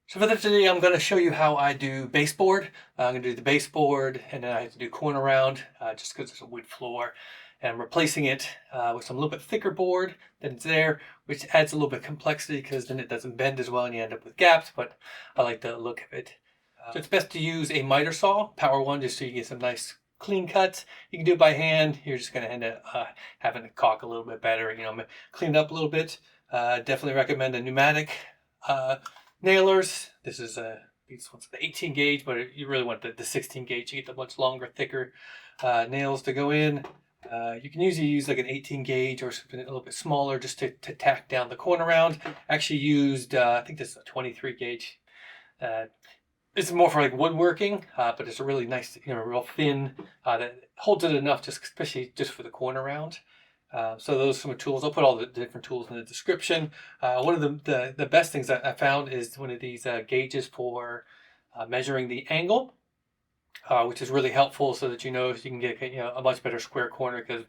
So for this today, I'm going to show you how I do baseboard. I'm going to do the baseboard, and then I have to do corner round just because it's a wood floor. And I'm replacing it with some little bit thicker board than it's there, which adds a little bit of complexity because then it doesn't bend as well and you end up with gaps, but I like the look of it. So it's best to use a miter saw, power one, just so you get some nice clean cuts. You can do it by hand. You're just going to end up having to caulk a little bit better, clean it up a little bit. Definitely recommend a pneumatic nailers. These ones are the 18 gauge, but you really want the 16 gauge. You get the much longer, thicker nails to go in. You can usually use like an 18 gauge or something a little bit smaller just to tack down the corner round. Actually used, I think this is a 23 gauge. This is more for like woodworking, but it's a really nice, real thin that holds it enough, just especially just for the corner round. So those are some tools. I'll put all the different tools in the description. One of the best things I found is one of these gauges for measuring the angle, which is really helpful so that you can get a much better square corner, because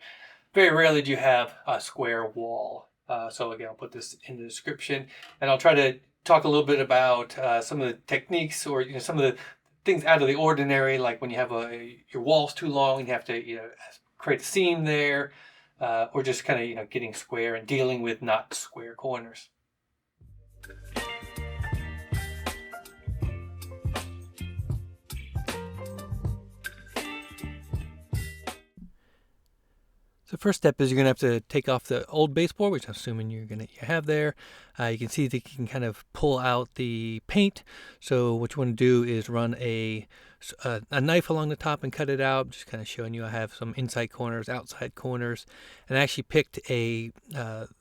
very rarely do you have a square wall. So again, I'll put this in the description, and I'll try to talk a little bit about some of the techniques, or some of the things out of the ordinary, like when you have your wall's too long and you have to create a seam there. Or just kind of getting square and dealing with not square corners. So first step is you're going to have to take off the old baseboard, which I'm assuming you have there. You can see that you can kind of pull out the paint. So what you want to do is run a knife along the top and cut it out. Just kind of showing you I have some inside corners, outside corners. And I actually picked a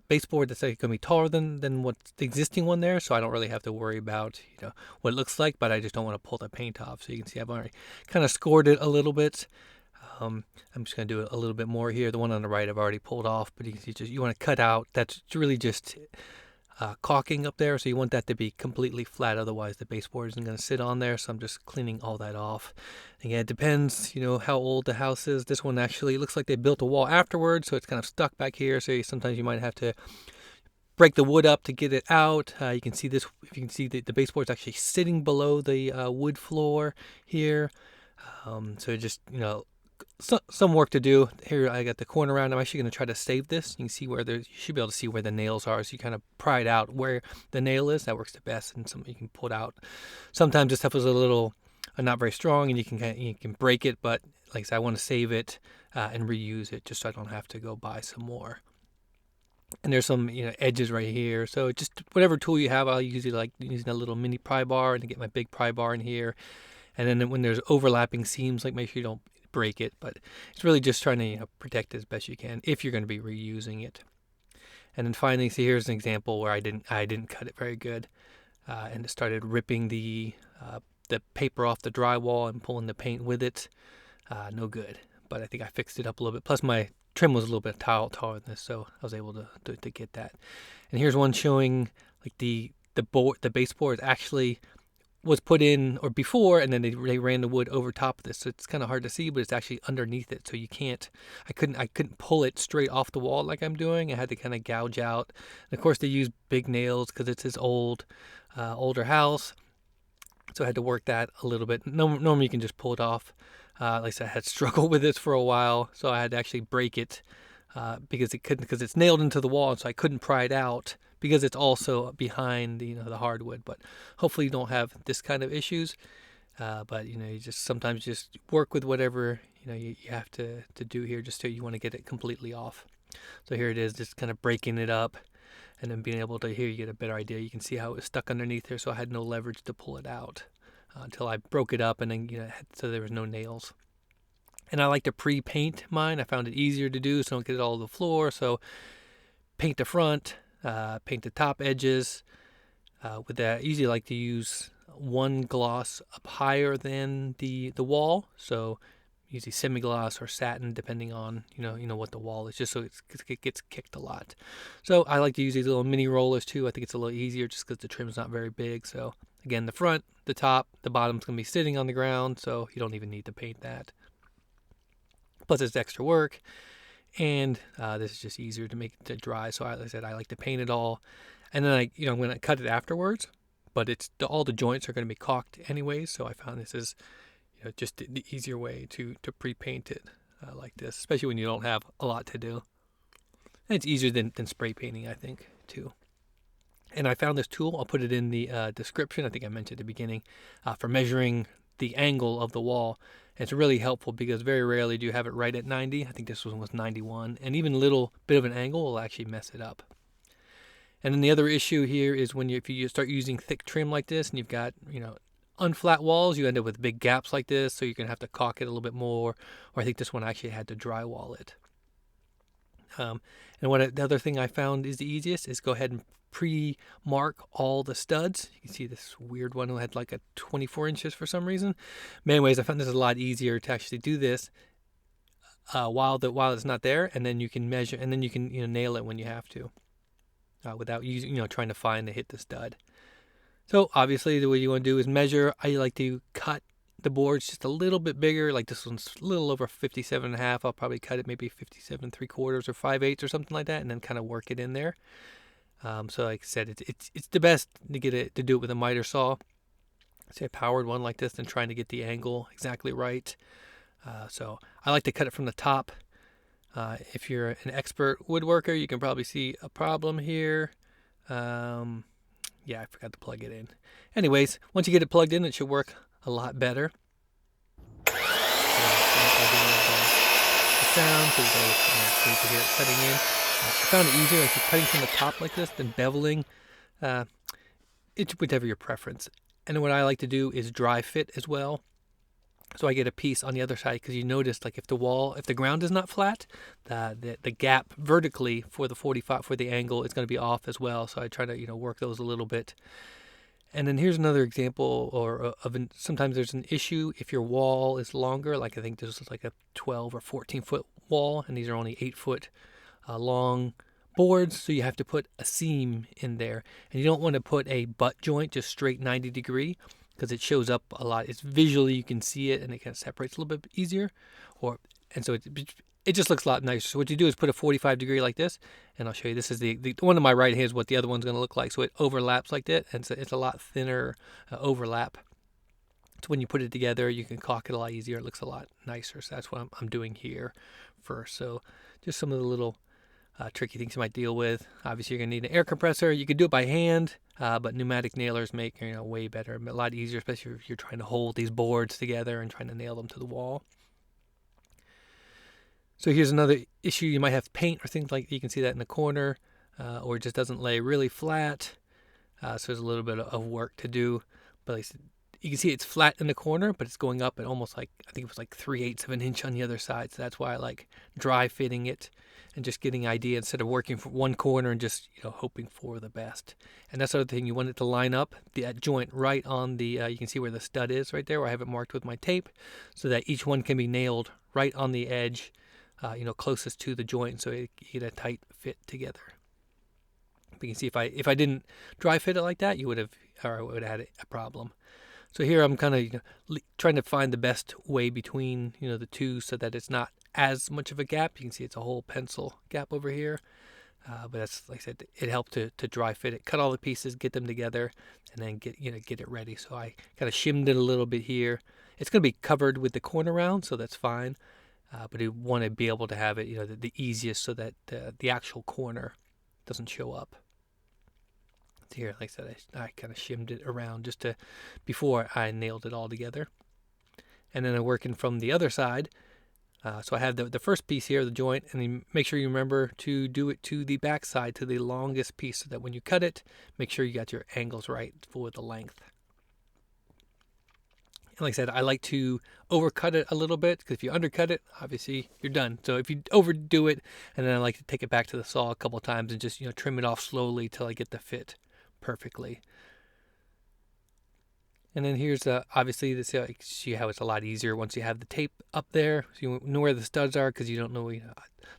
baseboard that's going to be taller than what's the existing one there. So I don't really have to worry about what it looks like, but I just don't want to pull the paint off. So you can see I've already kind of scored it a little bit. I'm just going to do a little bit more here. The one on the right I've already pulled off, but you can see you want to cut out. That's really just caulking up there, so you want that to be completely flat. Otherwise, the baseboard isn't going to sit on there. So I'm just cleaning all that off. Again, it depends, how old the house is. This one actually looks like they built a wall afterwards, so it's kind of stuck back here. So sometimes you might have to break the wood up to get it out. You can see this. If you can see the baseboard's actually sitting below the wood floor here. So just some work to do. Here I got the corner round. I'm actually going to try to save this. You can see you should be able to see where the nails are. So you kind of pry it out where the nail is. That works the best, and you can pull it out. Sometimes this stuff is a little not very strong, and you can break it. But like I said, I want to save it and reuse it, just so I don't have to go buy some more. And there's some edges right here. So just whatever tool you have, I'll usually like using a little mini pry bar and get my big pry bar in here. And then when there's overlapping seams, like make sure you don't break it, but it's really just trying to protect it as best you can if you're going to be reusing it. And then finally, see, here's an example where I didn't cut it very good, and it started ripping the paper off the drywall and pulling the paint with it. No good, but I think I fixed it up a little bit. Plus my trim was a little bit taller than this, so I was able to get that. And here's one showing like the baseboard actually was put in or before, and then they ran the wood over top of this, so it's kind of hard to see, but it's actually underneath it, so I couldn't pull it straight off the wall like I'm doing. I had to kind of gouge out. And of course they use big nails because it's his older house, so I had to work that a little bit. Normally you can just pull it off. Like I said, I had struggled with this for a while, so I had to actually break it because it's nailed into the wall, and so I couldn't pry it out because it's also behind the hardwood. But hopefully you don't have this kind of issues. But you just sometimes just work with whatever you have to do here, just so you want to get it completely off. So here it is, just kind of breaking it up, and then being able to, here you get a better idea. You can see how it was stuck underneath here, so I had no leverage to pull it out until I broke it up, and then so there was no nails. And I like to pre-paint mine. I found it easier to do, so I don't get it all over the floor. So paint the front, paint the top edges. With that, I usually like to use one gloss up higher than the wall. So usually semi-gloss or satin, depending on what the wall is, just so it gets kicked a lot. So I like to use these little mini rollers too. I think it's a little easier just because the trim's not very big. So again, the front, the top, the bottom's gonna be sitting on the ground, so you don't even need to paint that. Plus it's extra work, and this is just easier to make it to dry. So like I said, I like to paint it all, and then I'm going to cut it afterwards. but all the joints are going to be caulked anyways. So I found this is just the easier way to pre-paint it like this, especially when you don't have a lot to do. And it's easier than spray painting, I think, too. And I found this tool. I'll put it in the description. I think I mentioned at the beginning for measuring the angle of the wall. And it's really helpful because very rarely do you have it right at 90. I think this one was 91. And even a little bit of an angle will actually mess it up. And then the other issue here is if you start using thick trim like this and you've got, unflat walls, you end up with big gaps like this. So you're going to have to caulk it a little bit more. Or I think this one actually had to drywall it. And the other thing I found is the easiest is go ahead and pre-mark all the studs. You can see this weird one who had like a 24 inches for some reason. But anyways, I found this is a lot easier to actually do this while it's not there, and then you can measure, and then you can nail it when you have to without using trying to find to hit the stud. So obviously the way you want to do is measure. I like to cut the boards just a little bit bigger, like this one's a little over 57.5. I'll probably cut it maybe 57 3/4 or 5/8 or something like that, and then kind of work it in there. So like I said, it's the best to do it with a miter saw. Say a powered one like this, and trying to get the angle exactly right. So I like to cut it from the top. If you're an expert woodworker, you can probably see a problem here. Yeah, I forgot to plug it in. Anyways, once you get it plugged in, it should work a lot better. The sound, so you can hear it cutting in. I found it easier if you're cutting from the top like this than beveling. It's whatever your preference. And then what I like to do is dry fit as well. So I get a piece on the other side, because you notice like if the ground is not flat, the gap vertically for the 45 for the angle is going to be off as well. So I try to work those a little bit. And then here's another example sometimes there's an issue if your wall is longer. Like I think this is like a 12 or 14 foot wall, and these are only 8 foot long boards, so you have to put a seam in there, and you don't want to put a butt joint just straight 90 degree, because it shows up a lot. It's visually you can see it, and it kind of separates a little bit easier, and so it just looks a lot nicer. So what you do is put a 45 degree like this, and I'll show you. This is the one on my right hand is what the other one's going to look like. So it overlaps like that, and so it's a lot thinner overlap. So when you put it together, you can caulk it a lot easier. It looks a lot nicer. So that's what I'm doing here first. So just some of the little tricky things you might deal with. Obviously, you're going to need an air compressor. You can do it by hand, but pneumatic nailers make way better, a lot easier, especially if you're trying to hold these boards together and trying to nail them to the wall. So here's another issue. You might have paint or things like you can see that in the corner, or it just doesn't lay really flat. So there's a little bit of work to do. But like you can see it's flat in the corner, but it's going up at almost like, I think it was like 3/8 of an inch on the other side. So that's why I like dry fitting it and just getting an idea instead of working for one corner and just hoping for the best. And that's the other thing, you want it to line up that joint right on the you can see where the stud is right there, where I have it marked with my tape, so that each one can be nailed right on the edge, closest to the joint, so you get a tight fit together. But you can see if I didn't dry fit it like that, I would have had a problem. So here I'm kind of trying to find the best way between the two, so that it's not as much of a gap. You can see it's a whole pencil gap over here, but that's, like I said, it helped to dry fit it, cut all the pieces, get them together, and then get it ready. So I kind of shimmed it a little bit here. It's going to be covered with the corner round, so that's fine. But you want to be able to have it the easiest, so that the actual corner doesn't show up. So here, like I said, I kind of shimmed it around just before I nailed it all together. And then I'm working from the other side. So I have the first piece here, the joint, and then make sure you remember to do it to the back side, to the longest piece, so that when you cut it, make sure you got your angles right for the length. And like I said, I like to overcut it a little bit, because if you undercut it, obviously you're done. So if you overdo it, and then I like to take it back to the saw a couple of times and just trim it off slowly till I get the fit perfectly. And then here's obviously this, see how it's a lot easier once you have the tape up there, so you know where the studs are, because you don't know, it's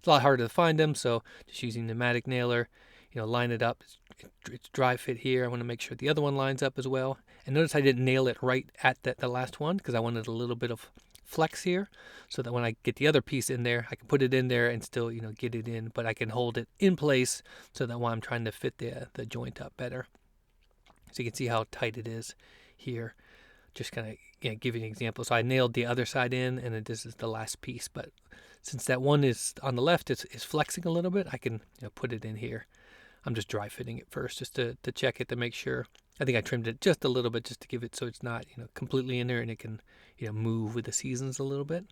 a lot harder to find them. So just using pneumatic nailer, line it up. It's dry fit here. I want to make sure the other one lines up as well. And notice I didn't nail it right at the last one, because I wanted a little bit of flex here, so that when I get the other piece in there, I can put it in there and still get it in, but I can hold it in place, so that while I'm trying to fit the joint up better. So you can see how tight it is here. Just kind of give you an example. So I nailed the other side in, and then this is the last piece. But since that one is on the left is flexing a little bit, I can put it in here. I'm just dry fitting it first just to check it to make sure. I think I trimmed it just a little bit just to give it so it's not completely in there, and it can move with the seasons a little bit.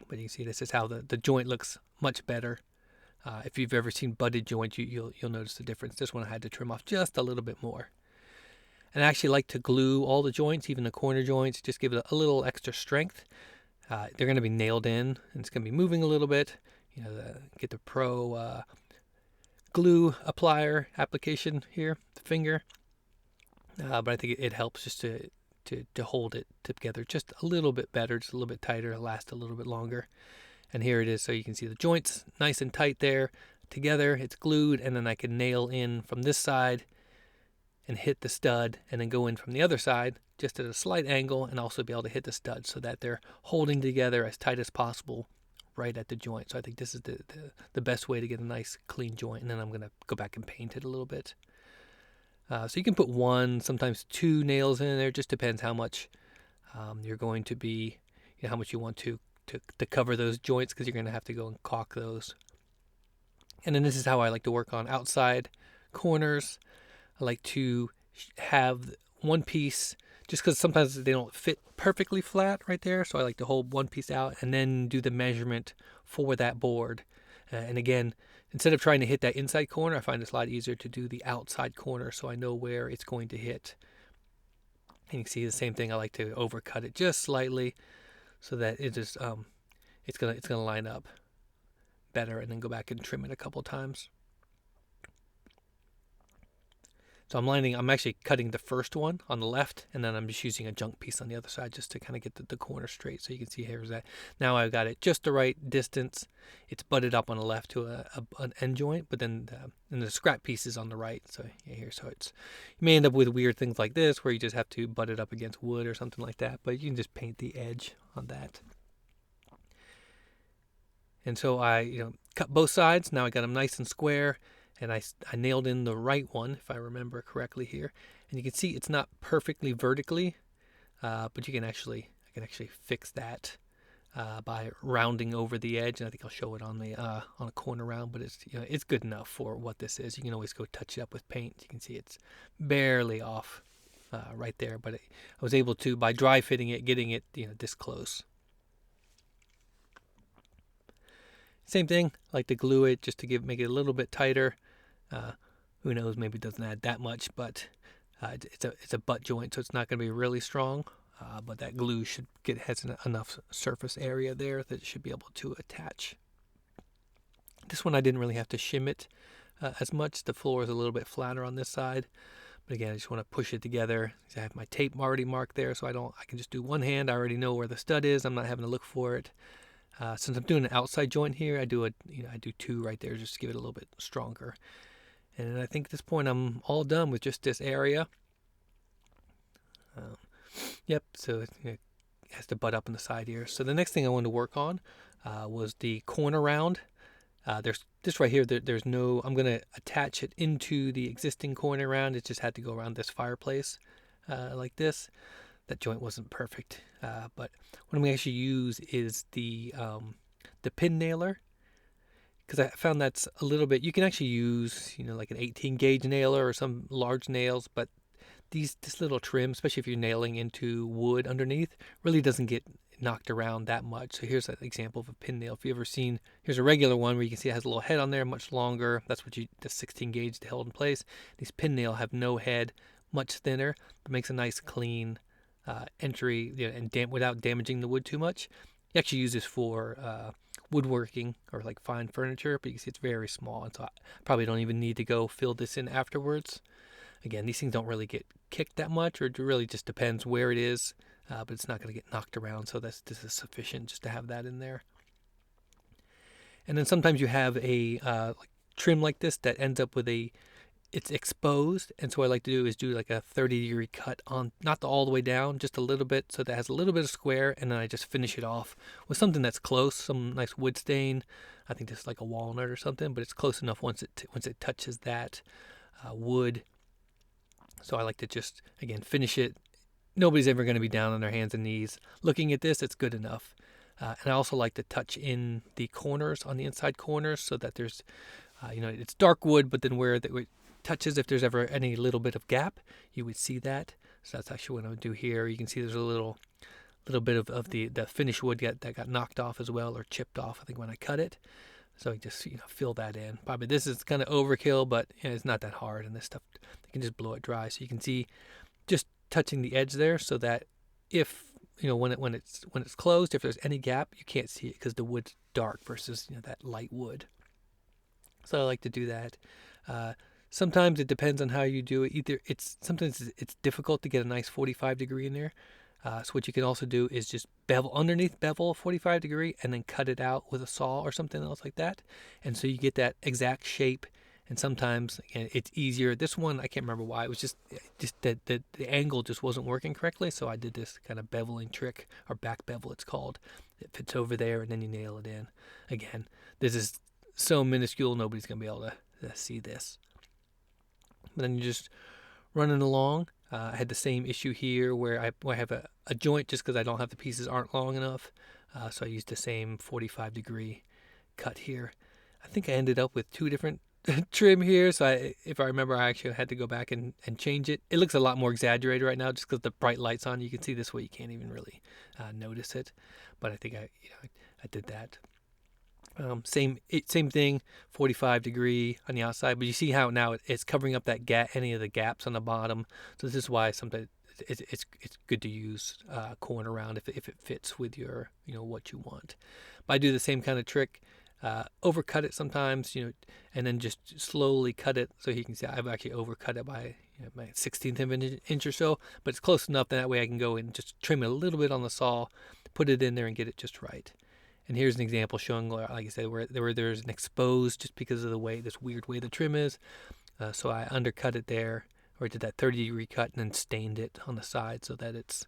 But you can see this is how the joint looks much better. If you've ever seen butted joints, you'll notice the difference. This one I had to trim off just a little bit more. And I actually like to glue all the joints, even the corner joints, just give it a little extra strength. They're going to be nailed in, and it's going to be moving a little bit. Get the Pro glue applier application here, the finger. But I think it helps just to hold it together just a little bit better, just a little bit tighter, last a little bit longer. And here it is, so you can see the joints nice and tight there together. It's glued, and then I can nail in from this side and hit the stud, and then go in from the other side just at a slight angle, and also be able to hit the stud so that they're holding together as tight as possible right at the joint. So I think this is the best way to get a nice clean joint. And then I'm going to go back and paint it a little bit. So you can put one, sometimes two nails in there. It just depends how much you're going to be, how much you want to cover those joints, because you're going to have to go and caulk those. And then this is how I like to work on outside corners. I like to have one piece, just because sometimes they don't fit perfectly flat right there. So I like to hold one piece out and then do the measurement for that board. And again, instead of trying to hit that inside corner, I find it's a lot easier to do the outside corner so I know where it's going to hit. And you can see the same thing. I like to overcut it just slightly so that it just it's gonna line up better, and then go back and trim it a couple times. So I'm actually cutting the first one on the left, and then I'm just using a junk piece on the other side just to kind of get the corner straight. So you can see here's that. Now I've got it just the right distance. It's butted up on the left to an end joint, but then and the scrap piece is on the right. So here, so you may end up with weird things like this where you just have to butt it up against wood or something like that, but you can just paint the edge on that. And so I cut both sides. Now I got them nice and square. And I nailed in the right one, if I remember correctly here. And you can see it's not perfectly vertically, but I can actually fix that by rounding over the edge. And I think I'll show it on a corner round, but it's good enough for what this is. You can always go touch it up with paint. You can see it's barely off right there, but I was able to, by dry fitting it, getting it this close. Same thing, I like to glue it just to make it a little bit tighter. Who knows, maybe it doesn't add that much, but it's a butt joint, so it's not going to be really strong. But that glue has enough surface area there that it should be able to attach. This one I didn't really have to shim it as much. The floor is a little bit flatter on this side. But again, I just want to push it together. I have my tape already marked there, so I can just do one hand. I already know where the stud is. I'm not having to look for it. Since I'm doing an outside joint here, I do two right there just to give it a little bit stronger. And I think at this point I'm all done with just this area. Yep, so it has to butt up on the side here. So the next thing I wanted to work on was the corner round. There's this right here. There's no. I'm gonna attach it into the existing corner round. It just had to go around this fireplace like this. That joint wasn't perfect, but what I'm gonna actually use is the pin nailer, because I found that's a little bit. You can actually use like an 18 gauge nailer or some large nails, but this little trim, especially if you're nailing into wood underneath, really doesn't get knocked around that much. So here's an example of a pin nail. If you've ever seen, here's a regular one where you can see it has a little head on there, much longer. That's what the 16 gauge to hold in place. These pin nail have no head, much thinner, but makes a nice clean entry, and without damaging the wood too much. You actually use this for woodworking or like fine furniture, but you can see it's very small, and so I probably don't even need to go fill this in afterwards. Again, these things don't really get kicked that much, or it really just depends where it is, but it's not going to get knocked around, so this is sufficient just to have that in there. And then sometimes you have a like trim like this that ends up with it's exposed, and so what I like to do is do like a 30-degree cut on, not all the way down, just a little bit, so that has a little bit of square, and then I just finish it off with something that's close, some nice wood stain. I think this is like a walnut or something, but it's close enough once it touches that wood So I like to just, again, finish it. Nobody's ever going to be down on their hands and knees looking at this. It's good enough. And I also like to touch in the corners, on the inside corners, so that there's, it's dark wood, but then where it touches, if there's ever any little bit of gap, you would see that. So that's actually what I would do here. You can see there's a little bit of the finished wood that got knocked off as well, or chipped off, I think, when I cut it. So you just fill that in. Probably this is kind of overkill, but it's not that hard, and this stuff, you can just blow it dry. So you can see just touching the edge there, so that if when it's closed, if there's any gap, you can't see it because the wood's dark versus that light wood. So I like to do that. Sometimes it depends on how you do it. Sometimes it's difficult to get a nice 45 degree in there. So what you can also do is just bevel 45 degree and then cut it out with a saw or something else like that. And so you get that exact shape. And sometimes, again, it's easier. This one, I can't remember why. It was just that the angle just wasn't working correctly. So I did this kind of beveling trick, or back bevel it's called. It fits over there and then you nail it in. Again, this is so minuscule, nobody's going to be able to see this. But then you're just running along. I had the same issue here where I have a joint just because I don't have the pieces aren't long enough. So I used the same 45 degree cut here. I think I ended up with two different trim here. So if I remember, I actually had to go back and change it. It looks a lot more exaggerated right now just because the bright light's on. You can see this way, you can't even really notice it. But I think I did that. Same thing, 45 degree on the outside, but you see how now it's covering up that any of the gaps on the bottom. So this is why sometimes it's good to use corner round if it fits with your what you want. But I do the same kind of trick, overcut it sometimes, and then just slowly cut it. So you can see I've actually overcut it by my 1/16 of an inch or so, but it's close enough that way I can go and just trim it a little bit on the saw, put it in there and get it just right. And here's an example showing, like I said, where there's an exposed just because of this weird way the trim is. So I undercut it there, or I did that 30 degree cut and then stained it on the side so that it's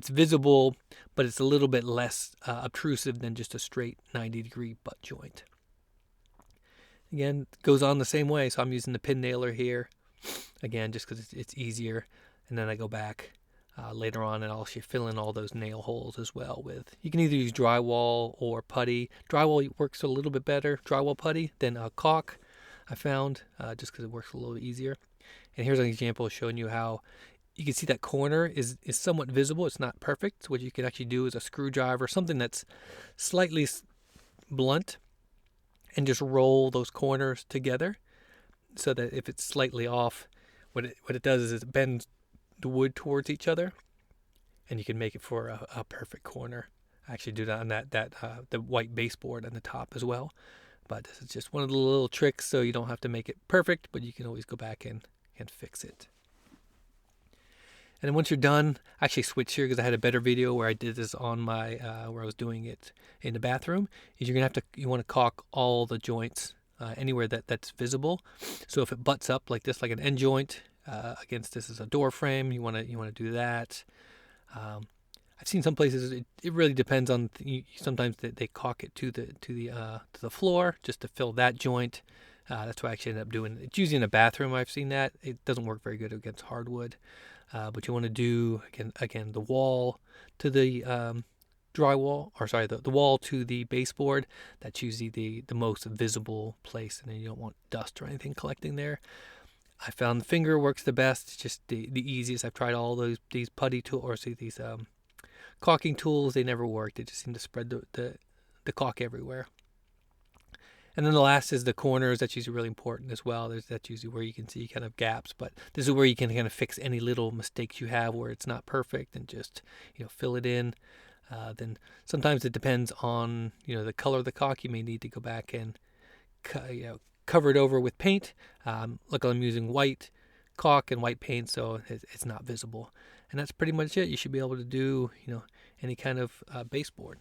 visible, but it's a little bit less obtrusive than just a straight 90 degree butt joint. Again, it goes on the same way. So I'm using the pin nailer here, again, just because it's easier. And then I go back later on and I'll actually fill in all those nail holes as well with. You can either use drywall or putty. Drywall works a little bit better, drywall putty, than caulk, I found, just because it works a little easier. And here's an example showing you how you can see that corner is somewhat visible. It's not perfect. So what you can actually do is a screwdriver, something that's slightly blunt, and just roll those corners together so that if it's slightly off, what it does is it bends the wood towards each other, and you can make it for a perfect corner. I actually do that on the white baseboard on the top as well. But this is just one of the little tricks, so you don't have to make it perfect, but you can always go back and fix it. And then once you're done, I actually switched here because I had a better video where I did this on my where I was doing it in the bathroom. Is you want to caulk all the joints anywhere that's visible. So if it butts up like this, like an end joint against this is a door frame, you want to do that. I've seen some places it really depends on. Sometimes they caulk it to the floor just to fill that joint. That's what I actually end up doing. It's usually in a bathroom. I've seen that. It doesn't work very good against hardwood. But you want to do again the wall to the drywall, or sorry, the wall to the baseboard. That's usually the most visible place, and then you don't want dust or anything collecting there. I found the finger works the best. It's just the easiest. I've tried all these putty tools, or these caulking tools. They never worked. They just seem to spread the caulk everywhere. And then the last is the corners. That's usually really important as well. That's usually where you can see kind of gaps, but this is where you can kind of fix any little mistakes you have where it's not perfect and just fill it in. Then sometimes it depends on the color of the caulk. You may need to go back and cover it over with paint. Look, I'm using white caulk and white paint, so it's not visible. And that's pretty much it. You should be able to do any kind of baseboard.